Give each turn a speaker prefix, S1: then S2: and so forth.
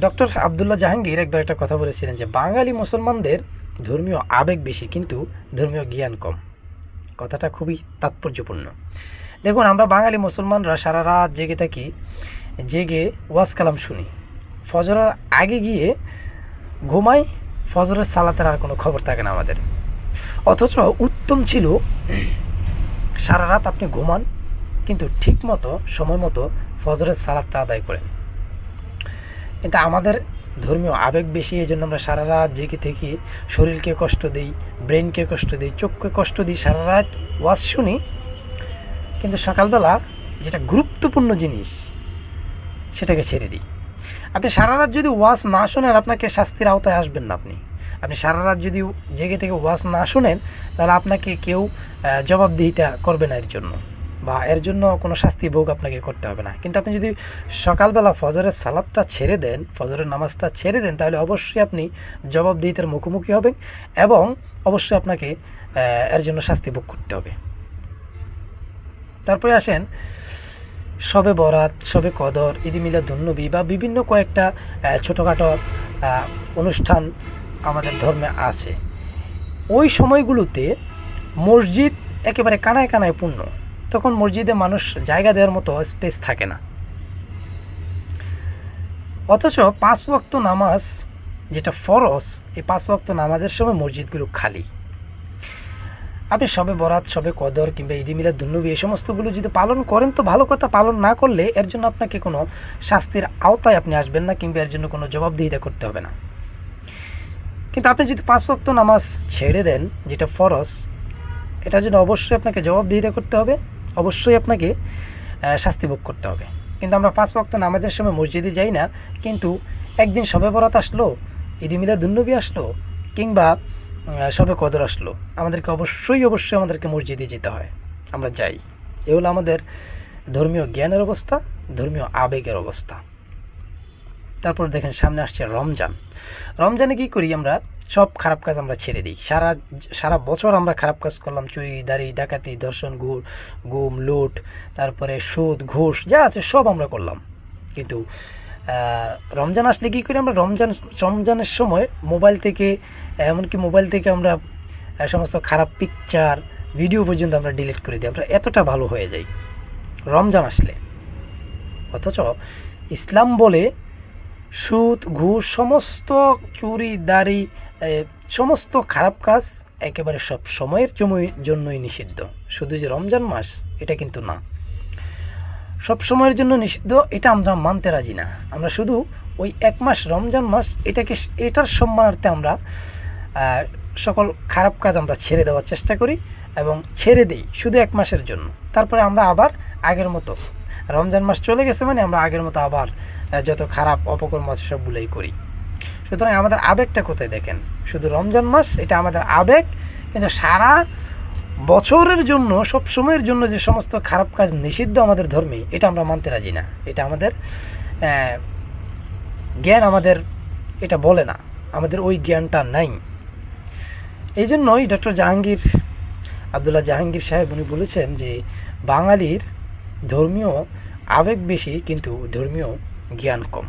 S1: Doctor Abdullah Jahangir একবার একটা কথা বলেছিলেন যে বাঙালি মুসলমানদের ধর্মীয় আবেগ বেশি কিন্তু ধর্মীয় জ্ঞান কম। কথাটা খুবই তাৎপর্যপূর্ণ। দেখুন, আমরা বাঙালি মুসলমানরা সারা রাত জেগে থাকি, জেগে ওয়াজ কালাম শুনি, ফজরের আগে গিয়ে ঘুমাই, ফজরের সালাতের আর কোনো খবর থাকে না আমাদের। অথচ উত্তম ছিল সারা রাত আপনি ঘুমান কিন্তু ঠিক মতো সময় মতো ফজরের সালাতটা আদায় করেন। কিন্তু আমাদের ধর্মীয় আবেগ বেশি, এই জন্য আমরা সারা রাত জেগে থেকে শরীরকে কষ্ট দিই, ব্রেনকে কষ্ট দিই, চোখকে কষ্ট দিই, সারা রাত ওয়াজ শুনি, কিন্তু সকালবেলা যেটা গুরুত্বপূর্ণ জিনিস সেটাকে ছেড়ে দিই। আপনি সারা রাত যদি ওয়াজ না শোনেন আপনাকে শাস্তির আওতায় আসবেন না। আপনি সারা রাত যদি জেগে থেকে ওয়াজ না শোনেন তাহলে আপনাকে কেউ জবাবদিহিতা করবে না এর জন্য, বা এর জন্য কোনো শাস্তি ভোগ আপনাকে করতে হবে না। কিন্তু আপনি যদি সকালবেলা ফজরের সালাতটা ছেড়ে দেন, ফজরের নামাজটা ছেড়ে দেন, তাহলে অবশ্যই আপনি জবাবদিহিতার মুখোমুখি হবেন এবং অবশ্যই আপনাকে এর জন্য শাস্তি ভোগ করতে হবে। তারপরে আসেন শবে বরাত, শবে কদর, ঈদে মিলাদুন্নবী বা বিভিন্ন কয়েকটা ছোটোখাটো অনুষ্ঠান আমাদের ধর্মে আছে। ওই সময়গুলোতে মসজিদ একেবারে কানায় কানায় পূর্ণ, তখন মসজিদে মানুষ জায়গা দেওয়ার মতো স্পেস থাকে না। অথচ 5 ওয়াক্ত নামাজ যেটা ফরজ, এই 5 ওয়াক্ত নামাজের সময় মসজিদগুলো খালি। আপনি শবে বরাত, শবে কদর কিংবা ঈদে মিলাদুন্নবী এই সমস্তগুলো যদি পালন করেন তো ভালো কথা, পালন না করলে এর জন্য আপনাকে কোনো শাস্তির আওতায় আপনি আসবেন না কিংবা এর জন্য কোনো জবাবদিহিতা করতে হবে না। কিন্তু আপনি যদি 5 ওয়াক্ত নামাজ ছেড়ে দেন যেটা ফরজ, এটার জন্য অবশ্যই আপনাকে জবাবদিহিতা করতে হবে, অবশ্যই আপনাকে শাস্তি ভোগ করতে হবে। কিন্তু আমরা 5 ওয়াক্ত নামাজের সময় মসজিদে যাই না, কিন্তু একদিন শবে বরাত আসলো, ঈদে মিলাদুন্নবী আসলো কিংবা শবে কদর আসলো, আমাদেরকে অবশ্যই আমাদেরকে মসজিদে যেতে হয়, আমরা যাই। এ হলো আমাদের ধর্মীয় জ্ঞানের অবস্থা, ধর্মীয় আবেগের অবস্থা। তারপর দেখেন সামনে আসছে রমজান। রমজানে কী করি আমরা? সব খারাপ কাজ আমরা ছেড়ে দিই। সারা বছর আমরা খারাপ কাজ করলাম, চুরি, দাড়ি, ডাকাতি, ধর্ষণ, গুম, লুট, তারপরে সুদ, ঘুষ যা আছে সব আমরা করলাম। কিন্তু রমজান আসলে কী করি আমরা? রমজানের সময় মোবাইল থেকে আমরা সমস্ত খারাপ পিকচার, ভিডিও পর্যন্ত আমরা ডিলিট করে দিই। আমরা এতটা ভালো হয়ে যাই রমজান আসলে। অথচ ইসলাম বলে সুদ, ঘুষ, সমস্ত চুরি, দাড়ি, সমস্ত খারাপ কাজ একেবারে সব সময়ের জন্যই নিষিদ্ধ। শুধু যে রমজান মাস এটা কিন্তু না, সব সময়ের জন্য নিষিদ্ধ, এটা আমরা মানতে রাজি না। আমরা শুধু ওই 1 মাস রমজান মাস এটার সম্মানার্থে আমরা সকল খারাপ কাজ আমরা ছেড়ে দেওয়ার চেষ্টা করি এবং ছেড়ে দিই শুধু 1 মাসের জন্য। তারপরে আমরা আবার আগের মতো, রমজান মাস চলে গেছে মানে আমরা আগের মতো আবার যত খারাপ অপকর্ম আছে সবগুলোই করি। সুতরাং আমাদের আবেগটা কোথায় দেখেন? শুধু রমজান মাস এটা আমাদের আবেগ, কিন্তু সারা বছরের জন্য, সব সময়ের জন্য যে সমস্ত খারাপ কাজ নিষিদ্ধ আমাদের ধর্মে, এটা আমরা মানতে রাজি না। এটা আমাদের জ্ঞান আমাদের এটা বলে না, আমাদের ওই জ্ঞানটা নাই। এই জন্যই ডক্টর আবদুল্লাহ জাহাঙ্গীর সাহেব উনি বলেছেন যে বাঙালির ধর্মীয় আবেগ বেশি কিন্তু ধর্মীয় জ্ঞান কম।